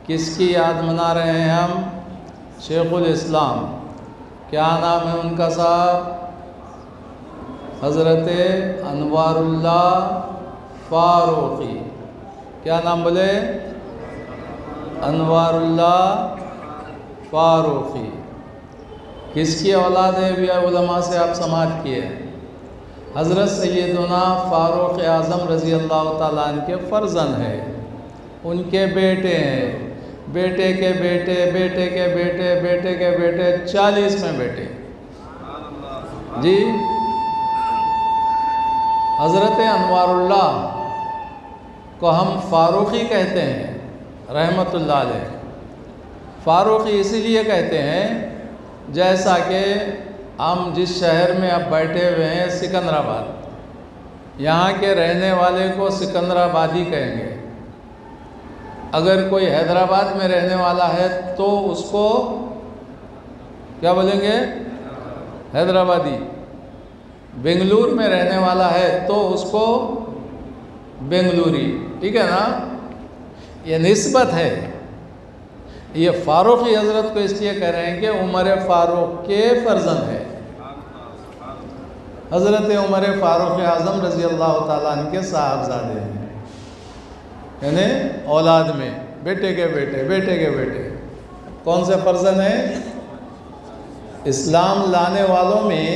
کس کی یاد منا رہے ہیں ہم؟ شیخ الاسلام. کیا نام ہے ان کا صاحب؟ حضرت انوار اللہ فاروقی. کیا نام بولے؟ انوار اللہ فاروقی. کس کی اولاد ہے؟ بھی علماء سے آپ سماعت کیے. حضرت سیدنا فاروق اعظم رضی اللہ تعالیٰ عنہ کے فرزند ہیں. ان کے بیٹے ہیں، بیٹے کے بیٹے، بیٹے کے بیٹے، بیٹے کے بیٹے، 40 میں بیٹے. جی حضرت انوار اللہ کو ہم فاروقی کہتے ہیں رحمت اللہ علیہ. فاروقی اسی لیے کہتے ہیں جیسا کہ ہم جس شہر میں اب بیٹھے ہوئے ہیں سکندرآباد، یہاں کے رہنے والے کو سکندرآبادی کہیں گے. اگر کوئی حیدرآباد میں رہنے والا ہے تو اس کو کیا بولیں گے؟ حیدرآبادی. بنگلور میں رہنے والا ہے تو اس کو بنگلوری. ٹھیک ہے نا؟ یہ نسبت ہے. یہ فاروقی حضرت کو اس لیے کہہ رہے ہیں کہ عمر فاروق کے فرزند ہے. حضرت عمر فاروق اعظم رضی اللہ تعالیٰ عنہ کے صاحبزادے ہیں، یعنی اولاد میں بیٹے کے بیٹے، بیٹے کے بیٹے. کون سے فرزند ہیں؟ اسلام لانے والوں میں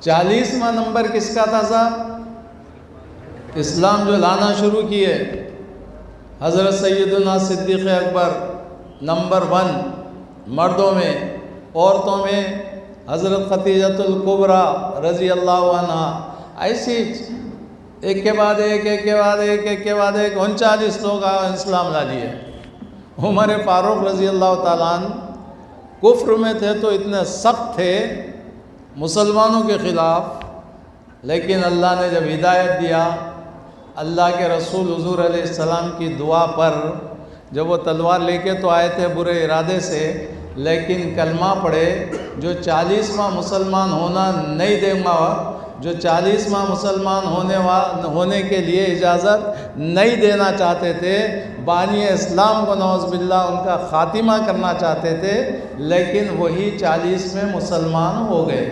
40واں نمبر کس کا تھا صاحب؟ اسلام جو لانا شروع کیے حضرت سیدنا صدیق اکبر نمبر 1 مردوں میں. عورتوں میں حضرت خدیجۃ الکبریٰ رضی اللہ عنہ. ایسی ایک کے بعد ایک، ایک کے بعد ایک، ایک کے بعد ایک 39 لوگ اسلام لا لیے. عمر فاروق رضی اللہ تعالیٰ عنہ کفر میں تھے تو اتنے سخت تھے مسلمانوں کے خلاف، لیکن اللہ نے جب ہدایت دیا، اللہ کے رسول حضور علیہ السلام کی دعا پر، جب وہ تلوار لے کے تو آئے تھے برے ارادے سے، لیکن کلمہ پڑھے، جو 40واں مسلمان ہونا نہیں دیں گا، جو 40واں مسلمان ہونے کے لیے اجازت نہیں دینا چاہتے تھے، بانی اسلام کو نعوذ باللہ ان کا خاتمہ کرنا چاہتے تھے، لیکن وہی 40 میں مسلمان ہو گئے.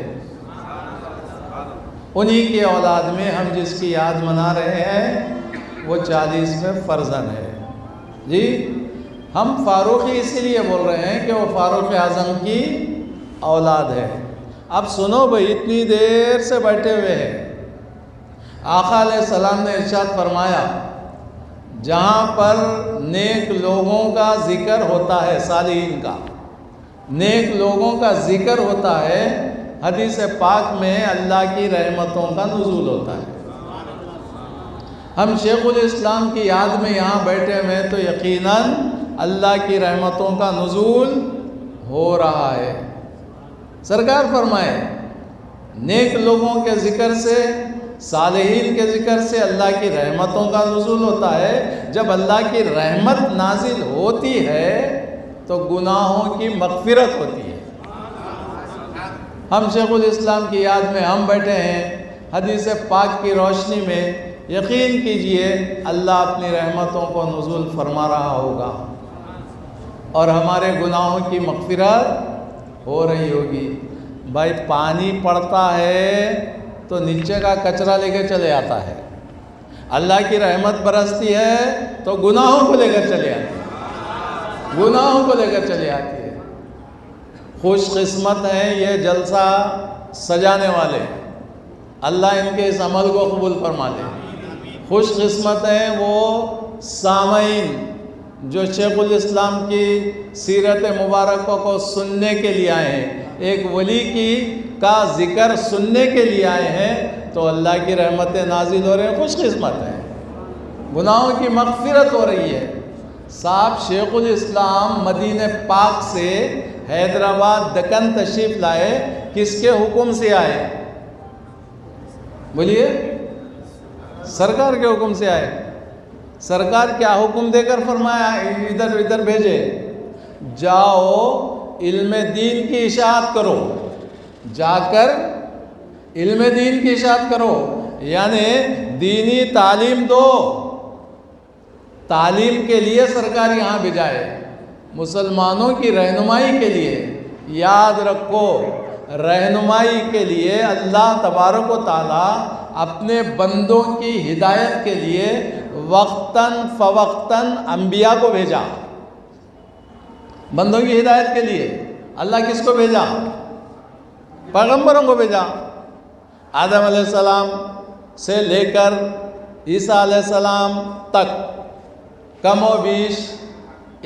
انہی کی اولاد میں ہم جس کی یاد منا رہے ہیں وہ 40 میں فرزند ہے. جی ہم فاروقی اسی لیے بول رہے ہیں کہ وہ فاروق اعظم کی اولاد ہے. اب سنو بھئی، اتنی دیر سے بیٹھے ہوئے ہیں. آقا علیہ السلام نے ارشاد فرمایا جہاں پر نیک لوگوں کا ذکر ہوتا ہے، صالحین کا، نیک لوگوں کا ذکر ہوتا ہے، حدیث پاک میں اللہ کی رحمتوں کا نزول ہوتا ہے. ہم شیخ الاسلام کی یاد میں یہاں بیٹھے ہوئے تو یقیناً اللہ کی رحمتوں کا نزول ہو رہا ہے. سرکار فرمائے نیک لوگوں کے ذکر سے، صالحین کے ذکر سے اللہ کی رحمتوں کا نزول ہوتا ہے. جب اللہ کی رحمت نازل ہوتی ہے تو گناہوں کی مغفرت ہوتی ہے. ہم شیخ الاسلام کی یاد میں ہم بیٹھے ہیں، حدیث پاک کی روشنی میں یقین کیجئے اللہ اپنی رحمتوں کو نزول فرما رہا ہوگا اور ہمارے گناہوں کی مغفرت ہو رہی ہوگی. بھائی پانی پڑتا ہے تو نیچے کا کچرا لے کے چلے آتا ہے، اللہ کی رحمت برستی ہے تو گناہوں کو لے کر چلے آتی ہے، گناہوں کو لے کر چلے آتی ہے. خوش قسمت ہیں یہ جلسہ سجانے والے، اللہ ان کے اس عمل کو قبول فرما لے. خوش قسمت ہیں وہ سامعین جو شیخ الاسلام کی سیرت مبارکہ کو سننے کے لیے آئے ہیں، ایک ولی کا ذکر سننے کے لیے آئے ہیں تو اللہ کی رحمتیں نازل ہو رہے ہیں. خوش قسمت ہیں، گناہوں کی مغفرت ہو رہی ہے. صاحب شیخ الاسلام مدینہ پاک سے حیدرآباد دکن تشریف لائے، کس کے حکم سے آئے؟ بولیے. سرکار کے حکم سے آئے. سرکار کیا حکم دے کر فرمایا ادھر بھیجے؟ جاؤ علم دین کی اشاعت کرو، جا کر علم دین کی اشاعت کرو، یعنی دینی تعلیم دو. تعلیم کے لیے سرکار یہاں بھیجائے، مسلمانوں کی رہنمائی کے لیے۔ یاد رکھو، رہنمائی کے لیے اللہ تبارک و تعالیٰ اپنے بندوں کی ہدایت کے لیے وقتاً فوقتاً انبیاء کو بھیجا۔ بندوں کی ہدایت کے لیے اللہ کس کو بھیجا؟ پیغمبروں کو بھیجا۔ آدم علیہ السلام سے لے کر عیسیٰ علیہ السلام تک کم و بیش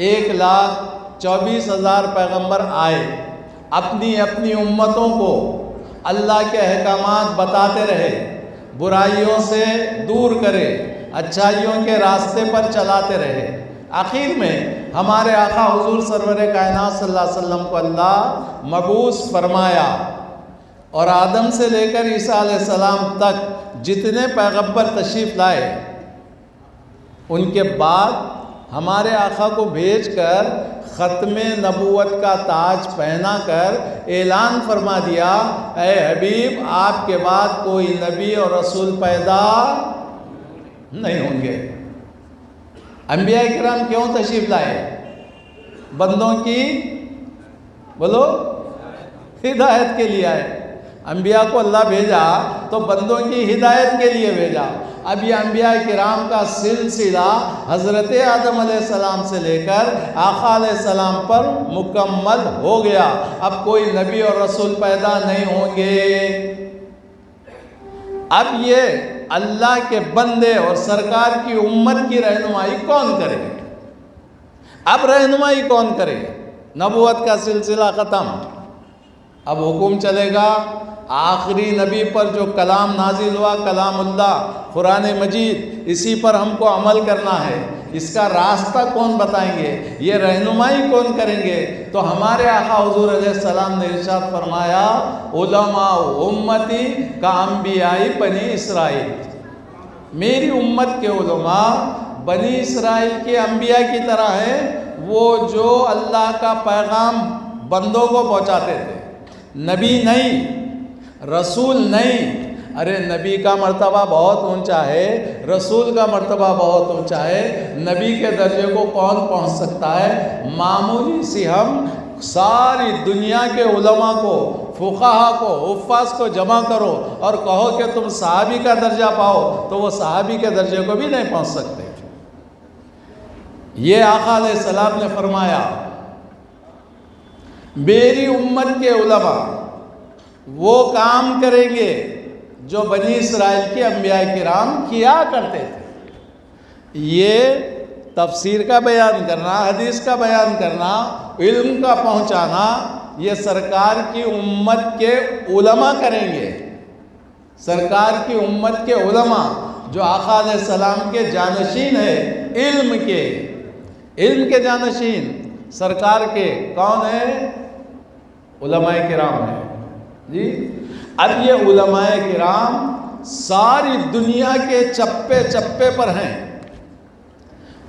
1,24,000 پیغمبر آئے، اپنی اپنی امتوں کو اللہ کے احکامات بتاتے رہے، برائیوں سے دور کرے، اچھائیوں کے راستے پر چلاتے رہے۔ آخر میں ہمارے آقا حضور سرور کائنات صلی اللہ علیہ وسلم کو اللہ مبعوث فرمایا، اور آدم سے لے کر عیسیٰ علیہ السلام تک جتنے پیغمبر تشریف لائے، ان کے بعد ہمارے آقا کو بھیج کر ختم نبوت کا تاج پہنا کر اعلان فرما دیا، اے حبیب آپ کے بعد کوئی نبی اور رسول پیدا نہیں ہوں گے۔ انبیاء کرام کیوں تشریف لائے؟ بندوں کی بولو ہدایت کے لیے آئے۔ انبیاء کو اللہ بھیجا تو بندوں کی ہدایت کے لیے بھیجا۔ اب یہ انبیاء کرام کا سلسلہ حضرت آدم علیہ السلام سے لے کر آقا علیہ السلام پر مکمل ہو گیا۔ اب کوئی نبی اور رسول پیدا نہیں ہوں گے۔ اب یہ اللہ کے بندے اور سرکار کی امت کی رہنمائی کون کرے؟ اب رہنمائی کون کرے؟ نبوت کا سلسلہ ختم، اب حکم چلے گا آخری نبی پر جو کلام نازل ہوا، کلام اللہ قرآن مجید، اسی پر ہم کو عمل کرنا ہے۔ اس کا راستہ کون بتائیں گے؟ یہ رہنمائی کون کریں گے؟ تو ہمارے آقا حضور علیہ السلام نے ارشاد فرمایا، علماء امتی کا انبیاء بنی اسرائیل، میری امت کے علماء بنی اسرائیل کے انبیاء کی طرح ہیں، وہ جو اللہ کا پیغام بندوں کو پہنچاتے تھے۔ نبی نہیں، رسول نہیں۔ ارے نبی کا مرتبہ بہت اونچا ہے، رسول کا مرتبہ بہت اونچا ہے۔ نبی کے درجے کو کون پہنچ سکتا ہے؟ معمولی سی ہم ساری دنیا کے علماء کو، فقہا کو، حفاظ کو جمع کرو اور کہو کہ تم صحابی کا درجہ پاؤ، تو وہ صحابی کے درجے کو بھی نہیں پہنچ سکتے۔ یہ آقا علیہ السلام نے فرمایا، میری امت کے علماء وہ کام کریں گے جو بنی اسرائیل کے انبیاء کرام کیا کرتے تھے۔ یہ تفسیر کا بیان کرنا، حدیث کا بیان کرنا، علم کا پہنچانا، یہ سرکار کی امت کے علماء کریں گے۔ سرکار کی امت کے علماء جو آقا علیہ السلام کے جانشین ہیں، علم کے جانشین سرکار کے کون ہیں؟ علماء کرام ہیں جی۔ اب یہ علماء کرام ساری دنیا کے چپے چپے پر ہیں،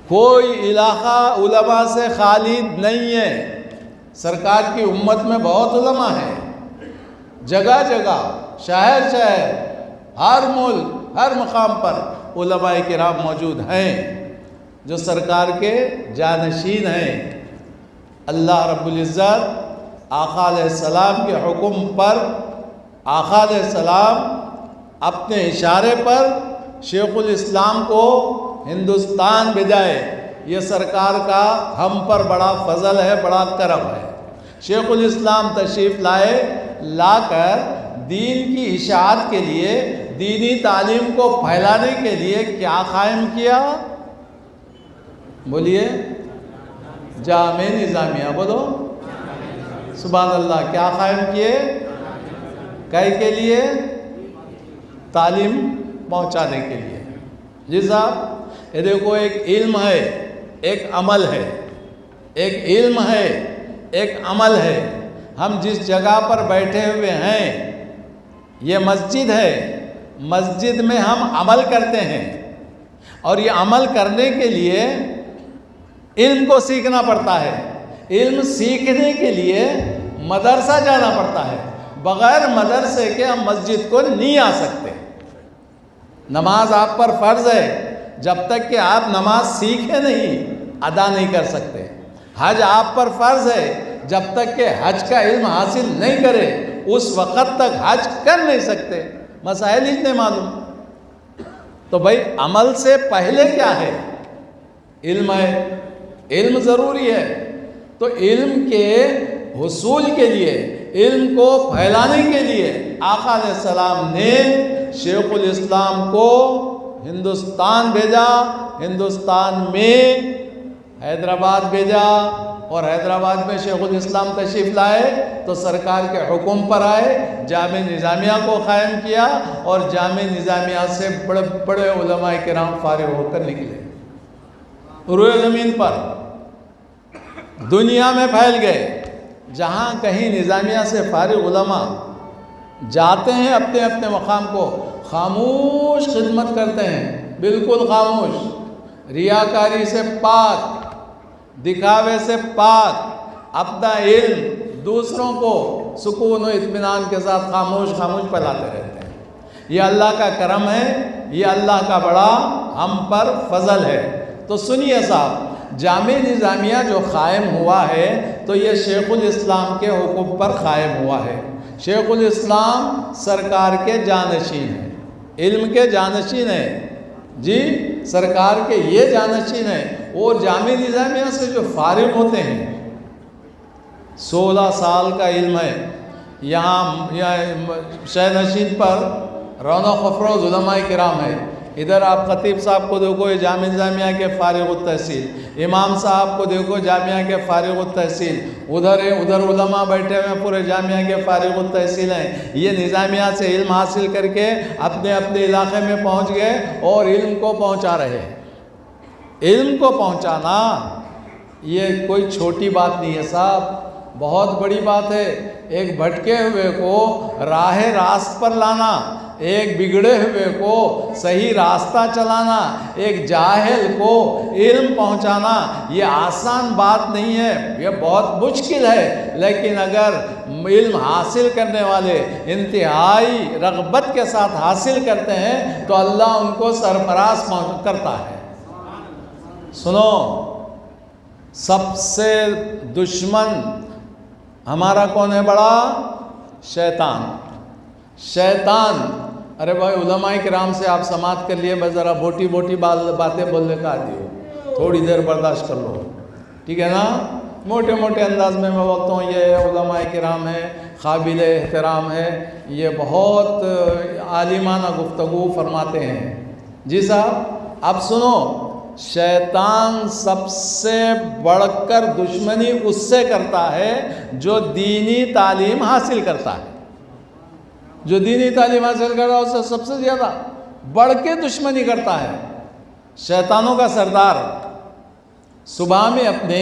کوئی علاقہ علماء سے خالی نہیں ہے۔ سرکار کی امت میں بہت علماء ہیں، جگہ جگہ، شہر شہر، ہر ملک، ہر مقام پر علماء کرام موجود ہیں جو سرکار کے جانشین ہیں۔ اللہ رب العزت آقا علیہ السلام کے حکم پر، آقا علیہ السلام اپنے اشارے پر شیخ الاسلام کو ہندوستان بھیجائے۔ یہ سرکار کا ہم پر بڑا فضل ہے، بڑا کرم ہے۔ شیخ الاسلام تشریف لائے، لا کر دین کی اشاعت کے لیے، دینی تعلیم کو پھیلانے کے لیے کیا قائم کیا؟ بولیے، جامع نظامیہ، بولو سبحان اللہ۔ کیا قائم کیے؟ کائے کے لیے؟ تعلیم پہنچانے کے لیے۔ جی صاحب، یہ دیکھو، ایک علم ہے، ایک عمل ہے، ایک علم ہے، ایک عمل ہے۔ ہم جس جگہ پر بیٹھے ہوئے ہیں، یہ مسجد ہے، مسجد میں ہم عمل کرتے ہیں، اور یہ عمل کرنے کے لیے علم کو سیکھنا پڑتا ہے۔ علم سیکھنے کے لیے مدرسہ جانا پڑتا ہے، بغیر مدرسے کے ہم مسجد کو نہیں آ سکتے۔ نماز آپ پر فرض ہے، جب تک کہ آپ نماز سیکھے نہیں ادا نہیں کر سکتے. حج آپ پر فرض ہے جب تک کہ حج کا علم حاصل نہیں کرے اس وقت تک حج کر نہیں سکتے. مسائل اتنے معلوم. تو بھائی عمل سے پہلے کیا ہے؟ علم ہے. علم ضروری ہے. تو علم کے حصول کے لیے، علم کو پھیلانے کے لیے آقا علیہ السلام نے شیخ الاسلام کو ہندوستان بھیجا. ہندوستان میں حیدرآباد بھیجا اور حیدرآباد میں شیخ الاسلام تشریف لائے تو سرکار کے حکم پر آئے، جامع نظامیہ کو قائم کیا اور جامع نظامیہ سے بڑے بڑے علماء کرام فارغ ہو کر نکلے. روئے زمین پر دنیا میں پھیل گئے. جہاں کہیں نظامیہ سے فارغ علماء جاتے ہیں اپنے اپنے مقام کو خاموش خدمت کرتے ہیں، بالکل خاموش، ریاکاری سے پاک، دکھاوے سے پاک، اپنا علم دوسروں کو سکون و اطمینان کے ساتھ خاموش خاموش پھیلاتے رہتے ہیں. یہ اللہ کا کرم ہے، یہ اللہ کا بڑا ہم پر فضل ہے. تو سنیے صاحب، جامع نظامیہ جو قائم ہوا ہے تو یہ شیخ الاسلام کے حکم پر قائم ہوا ہے. شیخ الاسلام سرکار کے جانشین ہیں، علم کے جانشین ہیں. جی سرکار کے یہ جانشین ہیں. اور جامع نظامیہ سے جو فارغ ہوتے ہیں 16 سال کا علم ہے. یہاں شہ نشین پر رونق افروز علماء کرام ہے. ادھر آپ خطیب صاحب کو دیکھو، یہ جامع نظامیہ کے فارغ التحصیل. امام صاحب کو دیکھو، جامعہ کے فارغ التحصیل. ادھر علماء بیٹھے ہوئے پورے جامعہ کے فارغ التحصیل ہیں. یہ نظامیہ سے علم حاصل کر کے اپنے اپنے علاقے میں پہنچ گئے اور علم کو پہنچا رہے ہیں. علم کو پہنچانا یہ کوئی چھوٹی بات نہیں ہے صاحب، بہت بڑی بات ہے. ایک بھٹکے ہوئے کو راہ راست پر لانا، ایک بگڑے ہوئے کو صحیح راستہ چلانا، ایک جاہل کو علم پہنچانا یہ آسان بات نہیں ہے، یہ بہت مشکل ہے. لیکن اگر علم حاصل کرنے والے انتہائی رغبت کے ساتھ حاصل کرتے ہیں تو اللہ ان کو سرفراز کرتا ہے. سنو، سب سے دشمن ہمارا کون ہے بڑا؟ شیطان. شیطان. ارے بھائی علماء کرام سے آپ سماعت کر لیے، بس ذرا بوٹی بوٹی باتیں بولنے کا عادی ہو، تھوڑی دیر برداشت کر لو، ٹھیک ہے نا؟ موٹے موٹے انداز میں وقت ہوں. یہ علماء کرام ہے، قابل احترام ہے، یہ بہت عالمانہ گفتگو فرماتے ہیں. جی صاحب اب سنو، شیطان سب سے بڑھ کر دشمنی اس سے کرتا ہے جو دینی تعلیم حاصل کرتا ہے. جو دینی تعلیم حاصل کرتا ہے اس سے سب سے زیادہ بڑھ کے دشمنی کرتا ہے. شیطانوں کا سردار صبح میں اپنے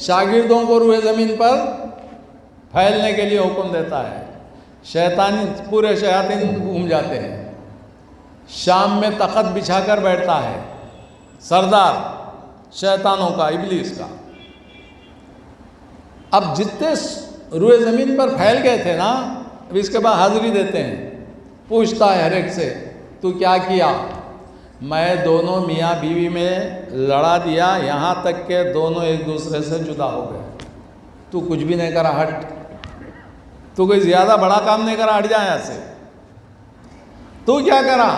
شاگردوں کو روئے زمین پر پھیلنے کے لیے حکم دیتا ہے. شیطان پورے شیاطین گھوم جاتے ہیں. شام میں تخت بچھا کر بیٹھتا ہے سردار شیطانوں کا، ابلیس کا. اب جتنے روئے زمین پر پھیل گئے تھے نا، اب اس کے بعد حاضری دیتے ہیں. پوچھتا ہے ہر ایک سے، تو کیا کیا؟ میں دونوں میاں بیوی میں لڑا دیا، یہاں تک کہ دونوں ایک دوسرے سے جدا ہو گئے. تو کچھ بھی نہیں کرا، ہٹ. تو کوئی زیادہ بڑا کام نہیں کرا، ہٹ جا یہاں سے. تو کیا کرا؟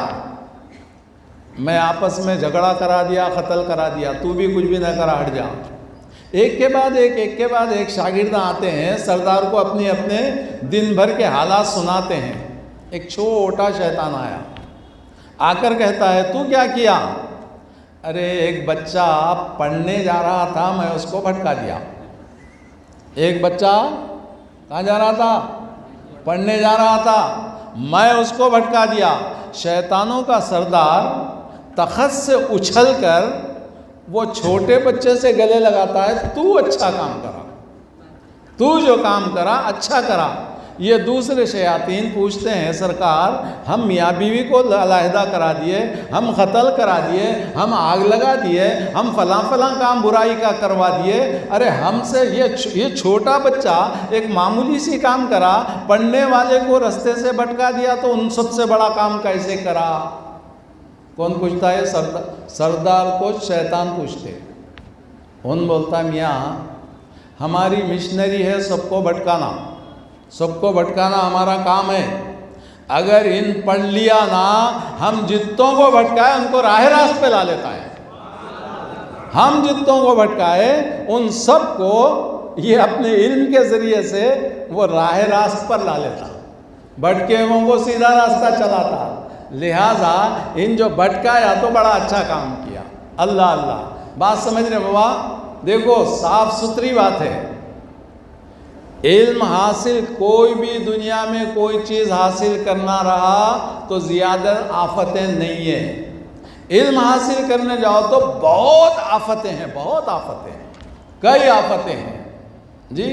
میں آپس میں جھگڑا کرا دیا، قتل کرا دیا. تو بھی کچھ بھی نہ کرا، ہٹ جا. ایک کے بعد ایک شاگرد آتے ہیں، سردار کو اپنے دن بھر کے حالات سناتے ہیں. ایک چھوٹا شیطان آیا، آ کر کہتا ہے تو کیا کیا؟ ارے ایک بچہ پڑھنے جا رہا تھا، میں اس کو بھٹکا دیا. ایک بچہ کہاں جا رہا تھا؟ پڑھنے جا رہا تھا، میں اس کو بھٹکا دیا. شیطانوں کا سردار تخت سے اچھل کر وہ چھوٹے بچے سے گلے لگاتا ہے، تو اچھا کام کرا، تو جو کام کرا اچھا کرا. یہ دوسرے شیاطین پوچھتے ہیں سرکار ہم میاں بیوی کو علیحدہ کرا دیے، ہم قتل کرا دیے، ہم آگ لگا دیے، ہم فلاں فلاں کام برائی کا کروا دیے. ارے ہم سے یہ چھوٹا بچہ ایک معمولی سی کام کرا، پڑھنے والے کو رستے سے بھٹکا دیا، تو ان سب سے بڑا کام کیسے کرا؟ کون پوچھتا ہے؟ سردار کو شیطان پوچھتے. ان بولتا میاں ہماری مشنری ہے سب کو بھٹکانا، سب کو بھٹکانا ہمارا کام ہے. اگر ان پڑھ لیا نا، ہم جتوں کو بھٹکائے ان کو راہ راست پہ لا لیتا ہے. ہم جتوں کو بھٹکائے ان سب کو یہ اپنے علم کے ذریعے سے وہ راہ راست پر لا لیتا، بھٹکے ہوئوں کو سیدھا راستہ چلاتا. لہٰذا ان جو بھٹکایا تو بڑا اچھا کام کیا. اللہ اللہ، بات سمجھ رہے بابا؟ دیکھو صاف ستھری بات ہے. علم حاصل، کوئی بھی دنیا میں کوئی چیز حاصل کرنا رہا تو زیادہ آفتیں نہیں ہیں. علم حاصل کرنے جاؤ تو بہت آفتیں ہیں، بہت آفتیں ہیں، کئی آفتیں ہیں جی.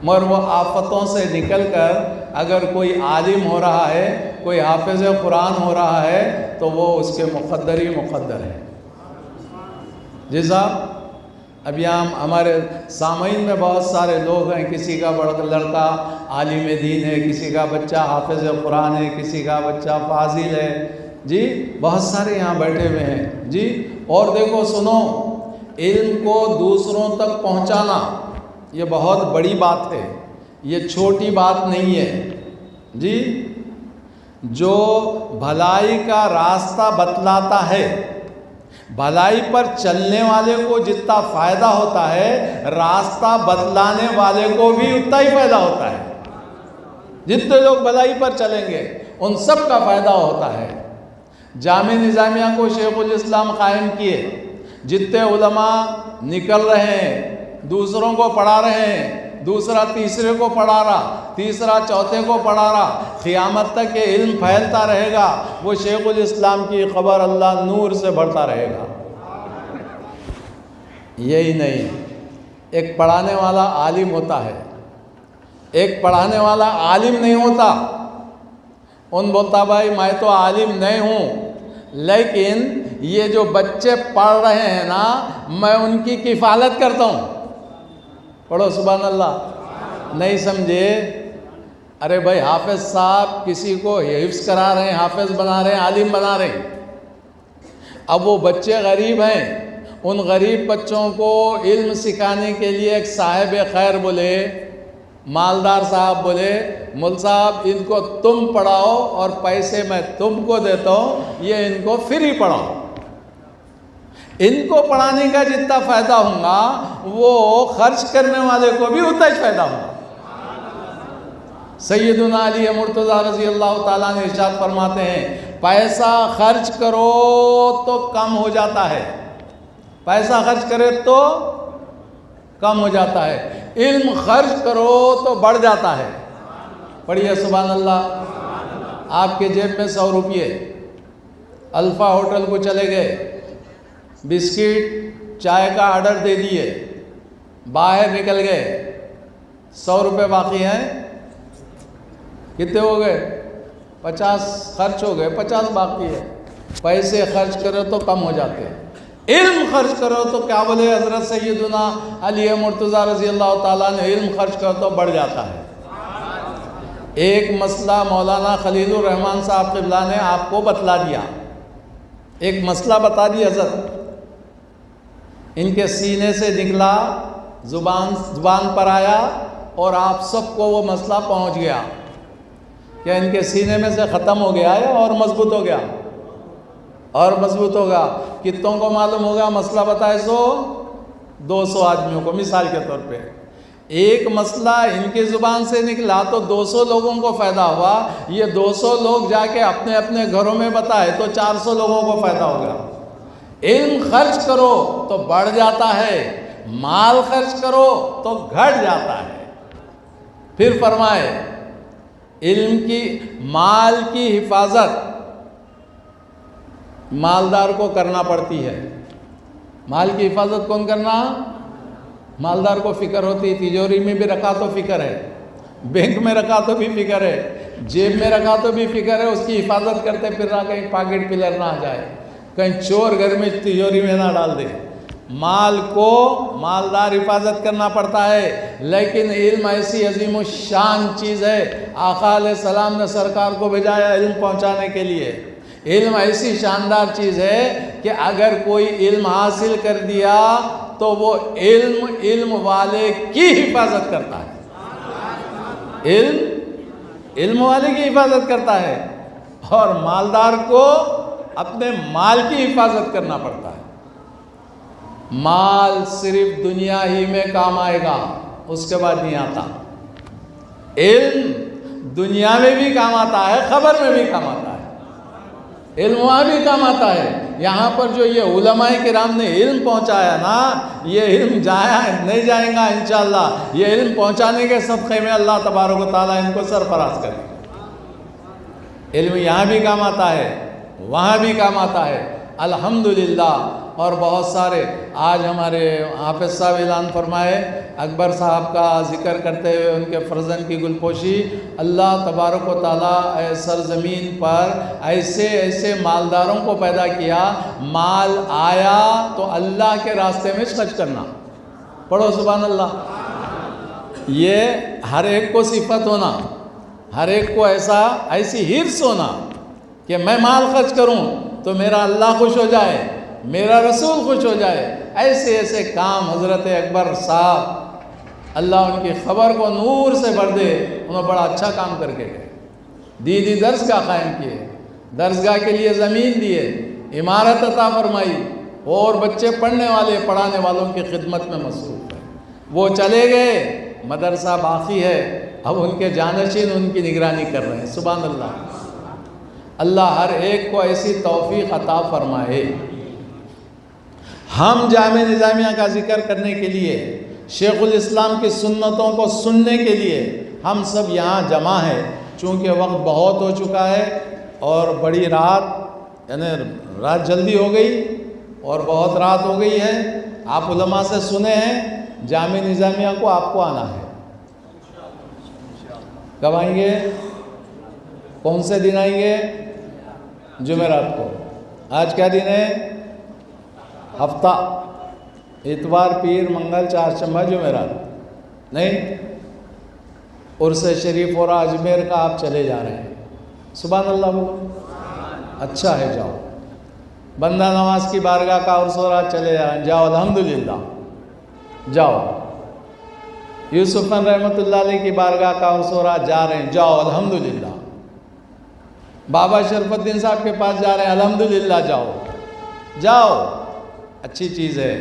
مگر وہ آفتوں سے نکل کر اگر کوئی عالم ہو رہا ہے، کوئی حافظ قرآن ہو رہا ہے تو وہ اس کے مقدر ہی مقدر ہے. جی صاحب، ابھی ہمارے سامعین میں بہت سارے لوگ ہیں، کسی کا بڑا لڑکا عالم دین ہے، کسی کا بچہ حافظ قرآن ہے، کسی کا بچہ فاضل ہے جی. بہت سارے یہاں بیٹھے ہوئے ہیں جی. اور دیکھو سنو، علم کو دوسروں تک پہنچانا یہ بہت بڑی بات ہے، یہ چھوٹی بات نہیں ہے جی. جو بھلائی کا راستہ بتلاتا ہے، بھلائی پر چلنے والے کو جتنا فائدہ ہوتا ہے، راستہ بتلانے والے کو بھی اتنا ہی فائدہ ہوتا ہے. جتنے لوگ بھلائی پر چلیں گے ان سب کا فائدہ ہوتا ہے. جامع نظامیہ کو شیخ الاسلام قائم کیے، جتنے علماء نکل رہے ہیں دوسروں کو پڑھا رہے ہیں، دوسرا تیسرے کو پڑھا رہا، تیسرا چوتھے کو پڑھا رہا، قیامت تک یہ علم پھیلتا رہے گا. وہ شیخ الاسلام کی قبر اللہ نور سے بھرتا رہے گا. یہی نہیں، ایک پڑھانے والا عالم ہوتا ہے، ایک پڑھانے والا عالم نہیں ہوتا. ان بولتا بھائی میں تو عالم نہیں ہوں، لیکن یہ جو بچے پڑھ رہے ہیں نا میں ان کی کفالت کرتا ہوں. پڑھو سبحان اللہ. نہیں سمجھے؟ ارے بھائی حافظ صاحب کسی کو حفظ کرا رہے ہیں، حافظ بنا رہے ہیں، عالم بنا رہے ہیں. اب وہ بچے غریب ہیں، ان غریب بچوں کو علم سکھانے کے لیے ایک صاحب خیر بولے، مالدار صاحب بولے مول صاحب ان کو تم پڑھاؤ اور پیسے میں تم کو دیتا ہوں، یہ ان کو فری پڑھاؤ. ان کو پڑھانے کا جتنا فائدہ ہوگا وہ خرچ کرنے والے کو بھی اتنا ہی فائدہ ہوگا. سیدنا علی مرتضیٰ رضی اللہ تعالیٰ نے ارشاد فرماتے ہیں پیسہ خرچ کرو تو کم ہو جاتا ہے، پیسہ خرچ کرے تو کم ہو جاتا ہے، علم خرچ کرو تو بڑھ جاتا ہے. پڑھیے سبحان اللہ. آپ کے جیب میں 100 روپیے، الفا ہوٹل کو چلے گئے، بسکٹ چائے کا آرڈر دے دیے، باہر نکل گئے، 100 روپے باقی ہیں. کتنے ہو گئے؟ 50 خرچ ہو گئے، 50 باقی ہے. پیسے خرچ کرو تو کم ہو جاتے ہیں، علم خرچ کرو تو کیا بولے حضرت سیدنا علی مرتضیٰ رضی اللہ تعالیٰ نے، علم خرچ کرو تو بڑھ جاتا ہے. ایک مسئلہ مولانا خلیل الرحمن صاحب قبلہ نے آپ کو بتلا دیا، ایک مسئلہ بتا دی حضرت، ان کے سینے سے نکلا، زبان پر آیا اور آپ سب کو وہ مسئلہ پہنچ گیا. کیا ان کے سینے میں سے ختم ہو گیا ہے اور مضبوط ہو گیا؟ اور مضبوط ہوگا. کتوں کو معلوم ہوگا مسئلہ بتائے؟ 200 آدمیوں کو. مثال کے طور پہ ایک مسئلہ ان کی زبان سے نکلا تو 200 لوگوں کو فائدہ ہوا. یہ 200 لوگ جا کے اپنے اپنے گھروں میں بتائے تو 400 لوگوں کو فائدہ ہوگا. علم خرچ کرو تو بڑھ جاتا ہے، مال خرچ کرو تو گھٹ جاتا ہے. پھر فرمائے علم کی، مال کی حفاظت مالدار کو کرنا پڑتی ہے. مال کی حفاظت کون کرنا؟ مالدار کو فکر ہوتی. تجوری میں بھی رکھا تو فکر ہے، بینک میں رکھا تو بھی فکر ہے، جیب میں رکھا تو بھی فکر ہے. اس کی حفاظت کرتے پھر رہا کہیں پاکٹ پلر نہ آ جائے، کہیں چور گھر میں تجوری میں نہ ڈال دے. مال کو مالدار حفاظت کرنا پڑتا ہے. لیکن علم ایسی عظیم الشان چیز ہے، آقا علیہ السلام نے سرکار کو بھیجایا علم پہنچانے کے لیے. علم ایسی شاندار چیز ہے کہ اگر کوئی علم حاصل کر دیا تو وہ علم والے کی حفاظت کرتا ہے، علم والے کی حفاظت کرتا ہے، اور مالدار کو اپنے مال کی حفاظت کرنا پڑتا ہے۔ مال صرف دنیا ہی میں کام آئے گا، اس کے بعد نہیں آتا۔ علم دنیا میں بھی کام آتا ہے، خبر میں بھی کام آتا ہے، علم وہاں بھی کام آتا ہے۔ یہاں پر جو یہ علماء کرام نے علم پہنچایا نا، یہ علم نہیں جائیں گا انشاءاللہ، یہ علم پہنچانے کے صدقے میں اللہ تبارک و تعالیٰ ان کو سرفراز کرے گا۔ علم یہاں بھی کام آتا ہے، وہاں بھی کام آتا ہے، الحمدللہ۔ اور بہت سارے آج ہمارے حافظ صاحب اعلان فرمائے، اکبر صاحب کا ذکر کرتے ہوئے ان کے فرزند کی گلپوشی، اللہ تبارک و تعالیٰ سرزمین پر ایسے مالداروں کو پیدا کیا، مال آیا تو اللہ کے راستے میں خرچ کرنا۔ پڑھو سبحان اللہ۔ یہ ہر ایک کو صفت ہونا، ہر ایک کو ایسی حرص ہونا کہ میں مال خرچ کروں تو میرا اللہ خوش ہو جائے، میرا رسول خوش ہو جائے۔ ایسے کام حضرت اکبر صاحب، اللہ ان کی خبر کو نور سے بھر دے، انہوں نے بڑا اچھا کام کر کے گئے۔ دیدی درسگاہ قائم کیے، درسگاہ کے لیے زمین دیے، عمارت عطا فرمائی، اور بچے پڑھنے والے پڑھانے والوں کی خدمت میں مصروف ہیں۔ وہ چلے گئے، مدرسہ باقی ہے، اب ان کے جانشین ان کی نگرانی کر رہے ہیں۔ سبحان اللہ۔ اللہ ہر ایک کو ایسی توفیق عطا فرمائے۔ ہم جامع نظامیہ کا ذکر کرنے کے لیے، شیخ الاسلام کی سنتوں کو سننے کے لیے ہم سب یہاں جمع ہیں۔ چونکہ وقت بہت ہو چکا ہے اور بڑی رات، یعنی رات جلدی ہو گئی اور بہت رات ہو گئی ہے، آپ علماء سے سنے ہیں جامع نظامیہ کو آپ کو آنا ہے۔ کب آئیں گے؟ کون سے دن آئیں گے؟ جمعرات کو۔ آج کیا دن ہے؟ ہفتہ، اتوار، پیر، منگل، چہارشنبہ، جمعرات نہیں؟ عرس شریف اور اجمیر کا آپ چلے جا رہے ہیں، سبحان اللہ بولو، اچھا ہے، جاؤ۔ بندہ نواز کی بارگاہ کا عرس ہو رہا، چلے جا رہے ہیں، جاؤ الحمدللہ، جاؤ۔ یوسف رحمۃ اللہ علیہ کی بارگاہ کا عرس ہو رہا، جا رہے ہیں، جاؤ الحمدللہ۔ بابا شرف الدین صاحب کے پاس جا رہے ہیں، الحمدللہ، جاؤ جاؤ، اچھی چیز ہے،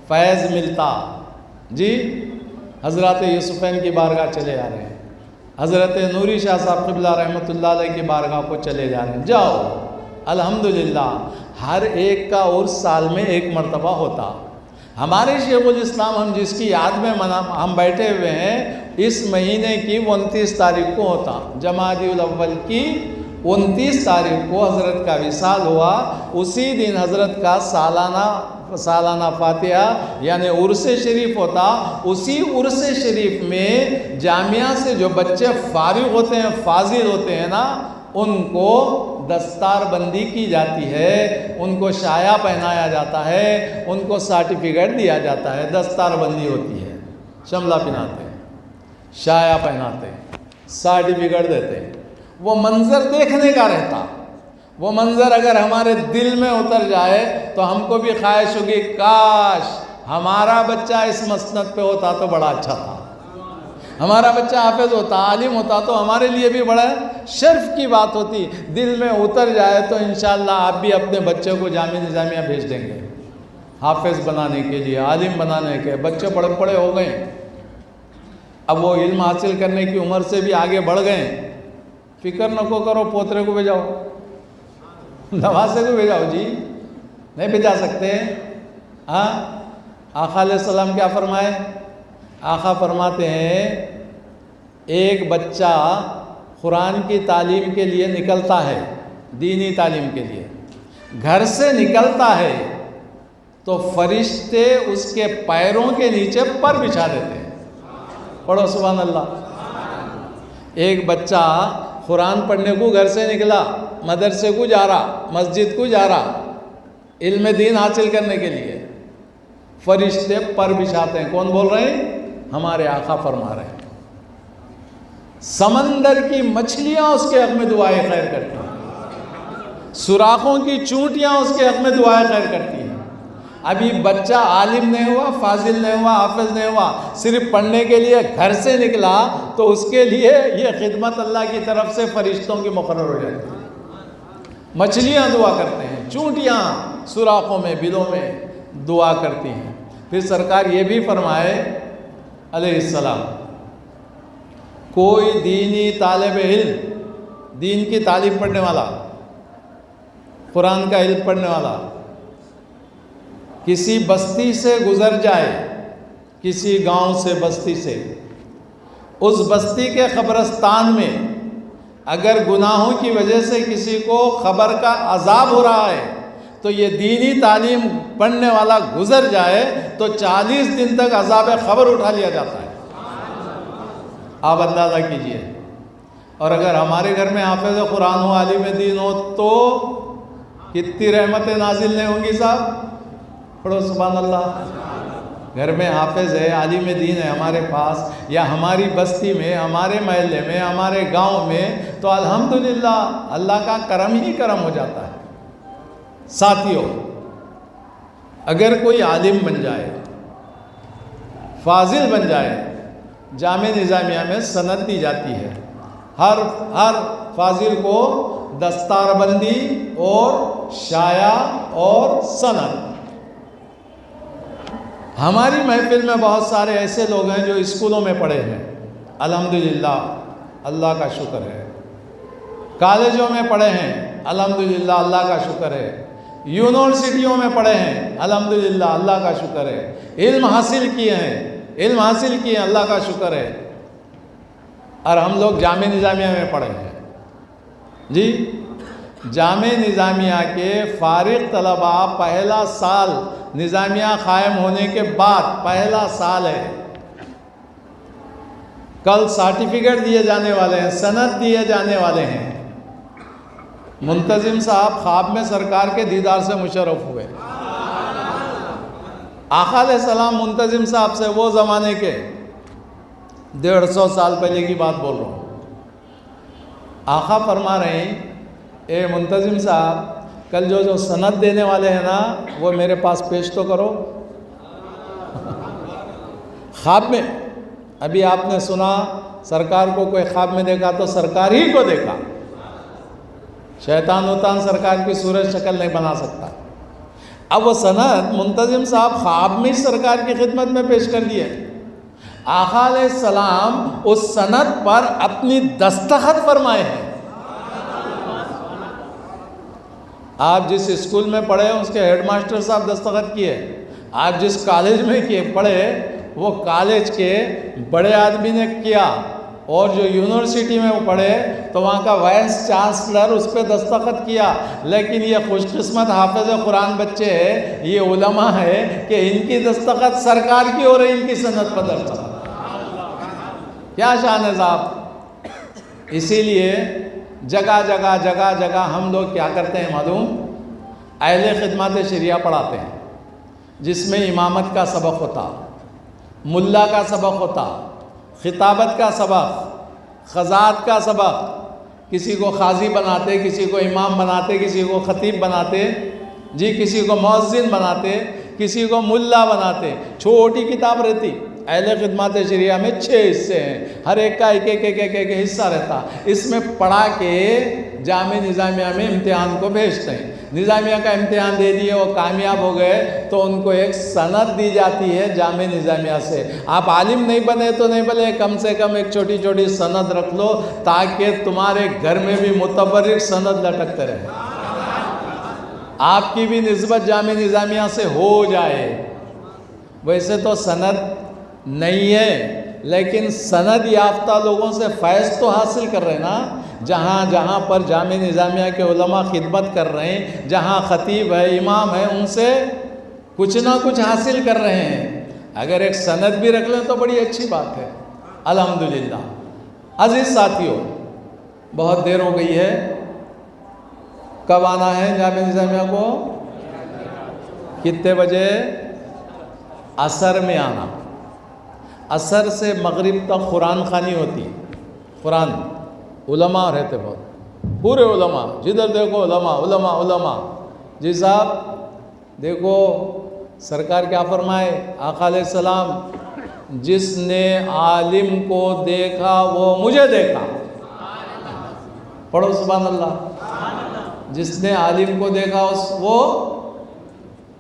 فیض ملتا۔ جی حضرت یوسفین کی بارگاہ چلے جا رہے ہیں، حضرت نوری شاہ صاحب قبلہ رحمۃ اللہ علیہ کی بارگاہ کو چلے جا رہے ہیں، جاؤ الحمدللہ۔ ہر ایک کا عرس سال میں ایک مرتبہ ہوتا۔ ہمارے شیخ الاسلام، ہم جس کی یاد میں ہم بیٹھے ہوئے ہیں، اس مہینے کی 29 تاریخ کو ہوتا، جمادی الاول کی 29 تاریخ کو حضرت کا وصال ہوا۔ اسی دن حضرت کا سالانہ فاتحہ یعنی عرس شریف ہوتا۔ اسی عرس شریف میں جامعہ سے جو بچے فارغ ہوتے ہیں، فاضل ہوتے ہیں نا، ان کو دستار بندی کی جاتی ہے، ان کو شایہ پہنایا جاتا ہے، ان کو سرٹیفکیٹ دیا جاتا ہے، دستار بندی ہوتی ہے، شملہ پہناتے ہیں، شایہ پہناتے ہیں، سرٹیفکیٹ دیتے ہیں۔ وہ منظر دیکھنے کا رہتا، وہ منظر اگر ہمارے دل میں اتر جائے تو ہم کو بھی خواہش ہوگی کاش ہمارا بچہ اس مسند پہ ہوتا تو بڑا اچھا تھا، ہمارا بچہ حافظ ہوتا، عالم ہوتا تو ہمارے لیے بھی بڑا شرف کی بات ہوتی۔ دل میں اتر جائے تو انشاءاللہ آپ بھی اپنے بچے کو جامع نظامیہ بھیج دیں گے حافظ بنانے کے لیے، عالم بنانے کے۔ بچے بڑے ہو گئے، اب وہ علم حاصل کرنے کی عمر سے بھی آگے بڑھ گئے، فکر نہ کو کرو، پوترے کو بھیجاؤ، نواسے کو بھیجاؤ، جی نہیں بھیجا سکتے؟ ہاں، آقا علیہ السلام کیا فرمائے؟ آقا فرماتے ہیں ایک بچہ قرآن کی تعلیم کے لیے نکلتا ہے، دینی تعلیم کے لیے گھر سے نکلتا ہے تو فرشتے اس کے پیروں کے نیچے پر بچھا دیتے ہیں۔ پڑھو سبحان اللہ۔ ایک بچہ قرآن پڑھنے کو گھر سے نکلا، مدرسے کو جا رہا، مسجد کو جا رہا، علم دین حاصل کرنے کے لیے، فرشتے پر بچھاتے ہیں۔ کون بول رہے ہیں؟ ہمارے آقا فرما رہے ہیں۔ سمندر کی مچھلیاں اس کے حق میں دعائیں خیر کرتی ہیں، سوراخوں کی چونٹیاں اس کے حق میں دعائیں خیر کرتی ہیں۔ ابھی بچہ عالم نہیں ہوا، فاضل نہیں ہوا، حافظ نہیں ہوا، صرف پڑھنے کے لیے گھر سے نکلا تو اس کے لیے یہ خدمت اللہ کی طرف سے فرشتوں کی مقرر ہو جاتی ہے۔ مچھلیاں دعا کرتے ہیں، چونٹیاں سوراخوں میں، بلوں میں دعا کرتی ہیں۔ پھر سرکار یہ بھی فرمائے علیہ السلام، کوئی دینی طالب علم، دین کی تعلیم پڑھنے والا، قرآن کا علم پڑھنے والا، کسی بستی سے گزر جائے، کسی گاؤں سے، بستی سے، اس بستی کے قبرستان میں اگر گناہوں کی وجہ سے کسی کو قبر کا عذاب ہو رہا ہے تو یہ دینی تعلیم پڑھنے والا گزر جائے تو 40 دن تک عذاب قبر اٹھا لیا جاتا ہے۔ آپ اندازہ کیجئے، اور اگر ہمارے گھر میں حافظ قرآن ہو، عالم دین ہو تو کتنی رحمتیں نازل نہیں ہوں گی صاحب؟ پڑھو سبحان اللہ۔ گھر میں حافظ ہے، عالم دین ہے ہمارے پاس، یا ہماری بستی میں، ہمارے محلے میں، ہمارے گاؤں میں، تو الحمدللہ اللہ کا کرم ہی کرم ہو جاتا ہے۔ ساتھیوں، اگر کوئی عالم بن جائے، فاضل بن جائے، جامع نظامیہ میں سند دی جاتی ہے، ہر فاضل کو دستار بندی اور شایع اور سند۔ ہماری محفل میں بہت سارے ایسے لوگ ہیں جو اسکولوں میں پڑھے ہیں، الحمدللہ اللہ کا شکر ہے، کالجوں میں پڑھے ہیں، الحمدللہ اللہ کا شکر ہے، یونیورسٹیوں میں پڑھے ہیں، الحمدللہ اللہ کا شکر ہے، علم حاصل کیے ہیں، اللہ کا شکر ہے۔ اور ہم لوگ جامع نظامیہ میں پڑھے ہیں جی۔ جامع نظامیہ کے فارغ طلباء پہلا سال نظامیہ قائم ہونے کے بعد پہلا سال ہے، کل سرٹیفکیٹ دیے جانے والے ہیں، سند دیے جانے والے ہیں۔ منتظم صاحب خواب میں سرکار کے دیدار سے مشرف ہوئے۔ آقا علیہ السلام منتظم صاحب سے، وہ زمانے کے 150 سال پہلے کی بات بول رہا ہوں، آقا فرما رہے ہیں، اے منتظم صاحب، کل جو سند دینے والے ہیں نا، وہ میرے پاس پیش تو کرو۔ خواب میں، ابھی آپ نے سنا سرکار کو کوئی خواب میں دیکھا تو سرکار ہی کو دیکھا، شیطان وطان سرکار کی صورت شکل نہیں بنا سکتا۔ اب وہ سند منتظم صاحب خواب میں سرکار کی خدمت میں پیش کر دیے۔ آقا علیہ السلام اس سند پر اپنی دستخط فرمائے ہیں۔ آپ جس اسکول میں پڑھے اس کے ہیڈ ماسٹر صاحب دستخط کیے، آپ جس کالج میں پڑھے وہ کالج کے بڑے آدمی نے کیا، اور جو یونیورسٹی میں وہ پڑھے تو وہاں کا وائس چانسلر اس پہ دستخط کیا۔ لیکن یہ خوش قسمت حافظ قرآن بچے ہیں، یہ علماء ہے کہ ان کی دستخط سرکار کی ہو رہی، ان کی سند پر دستخط۔ کیا شان ہے صاحب! اسی لیے جگہ جگہ ہم لوگ کیا کرتے ہیں معلوم؟ اہل خدمات شریعہ پڑھاتے ہیں، جس میں امامت کا سبق ہوتا، ملا کا سبق ہوتا، خطابت کا سبق، قضات کا سبق، کسی کو قاضی بناتے، کسی کو امام بناتے، کسی کو خطیب بناتے جی، کسی کو مؤذن بناتے، کسی کو ملا بناتے۔ چھوٹی کتاب رہتی، اہل خدمات شریعہ میں 6 حصے ہیں، ہر ایک کا ایک حصہ رہتا، اس میں پڑھا کے جامع نظامیہ میں امتحان کو بھیجتے ہیں۔ نظامیہ کا امتحان دے دیے، وہ کامیاب ہو گئے تو ان کو ایک سند دی جاتی ہے جامع نظامیہ سے۔ آپ عالم نہیں بنے تو نہیں بنے، کم سے کم ایک چھوٹی سند رکھ لو تاکہ تمہارے گھر میں بھی متبرک سند لٹکتے رہے، آپ کی بھی نسبت جامع نظامیہ سے ہو جائے۔ ویسے تو سند نہیں ہے، لیکن سند یافتہ لوگوں سے فیض تو حاصل کر رہے ہیں نا۔ جہاں پر جامع نظامیہ کے علماء خدمت کر رہے ہیں، جہاں خطیب ہے، امام ہے، ان سے کچھ نہ کچھ حاصل کر رہے ہیں۔ اگر ایک سند بھی رکھ لیں تو بڑی اچھی بات ہے، الحمدللہ۔ عزیز ساتھیوں، بہت دیر ہو گئی ہے، کب آنا ہے جامع نظامیہ کو؟ کتنے بجے؟ عصر میں آنا۔ عصر سے مغرب تک قرآن خوانی ہوتی، قرآن علماء رہتے بہت، پورے علماء، جدھر دیکھو علماء علماء علماء۔ جی صاحب دیکھو سرکار کیا فرمائے، آقا علیہ السلام، جس نے عالم کو دیکھا وہ مجھے دیکھا۔ پڑھو سبحان اللہ۔ جس نے عالم کو دیکھا وہ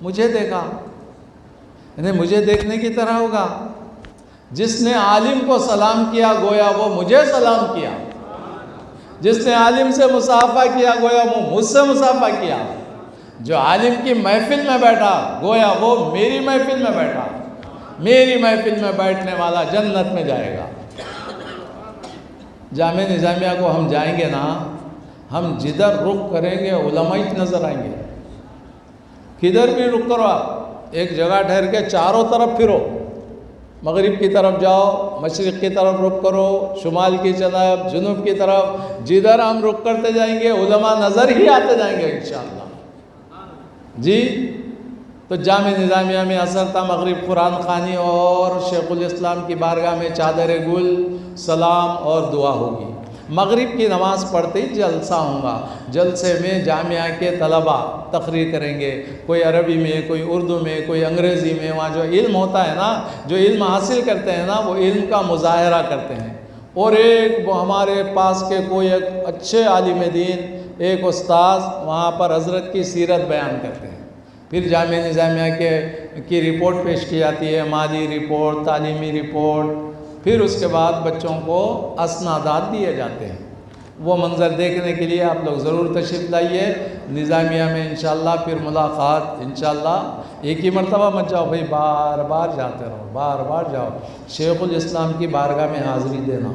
مجھے دیکھا، یعنی مجھے دیکھنے کی طرح ہوگا۔ جس نے عالم کو سلام کیا گویا وہ مجھے سلام کیا، جس نے عالم سے مصافحہ کیا گویا وہ مجھ سے مصافحہ کیا، جو عالم کی محفل میں بیٹھا گویا وہ میری محفل میں بیٹھا، میری محفل میں بیٹھنے والا جنت میں جائے گا۔ جامعہ نظامیہ کو ہم جائیں گے نا، ہم جدھر رخ کریں گے علماء نظر آئیں گے۔ کدھر بھی رخ کرو، آپ ایک جگہ ٹھہر کے چاروں طرف پھرو، مغرب کی طرف جاؤ، مشرق کی طرف رخ کرو، شمال کی طرف، جنوب کی طرف، جدھر ہم رخ کرتے جائیں گے علماء نظر ہی آتے جائیں گے انشاءاللہ۔ جی تو جامعہ نظامیہ میں اثر تھا مغرب قرآن خوانی اور شیخ الاسلام کی بارگاہ میں چادر گل، سلام اور دعا ہوگی۔ مغرب کی نماز پڑھتے ہی جلسہ ہوگا، جلسے میں جامعہ کے طلباء تقریر کریں گے، کوئی عربی میں، کوئی اردو میں، کوئی انگریزی میں۔ وہاں جو علم ہوتا ہے نا، جو علم حاصل کرتے ہیں نا، وہ علم کا مظاہرہ کرتے ہیں۔ اور ایک وہ ہمارے پاس کے کوئی ایک اچھے عالم دین، ایک استاذ وہاں پر حضرت کی سیرت بیان کرتے ہیں۔ پھر جامعہ نظامیہ کی رپورٹ پیش کی جاتی ہے، مالی رپورٹ، تعلیمی رپورٹ، پھر اس کے بعد بچوں کو اسنادات دیے جاتے ہیں۔ وہ منظر دیکھنے کے لیے آپ لوگ ضرور تشریف لائیے نظامیہ میں انشاءاللہ۔ پھر ملاقات انشاءاللہ، ایک ہی مرتبہ مت جاؤ بھائی، بار بار جاتے رہو، بار بار جاؤ۔ شیخ الاسلام کی بارگاہ میں حاضری دینا،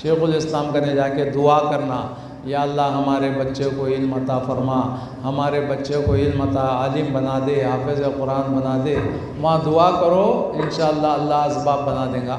شیخ الاسلام کرنے جا کے دعا کرنا، یا اللہ ہمارے بچے کو علم عطا فرما، ہمارے بچے کو علم عطا، عالم بنا دے، حافظ قرآن بنا دے۔ وہاں دعا کرو انشاءاللہ اللہ اسباب بنا دے گا۔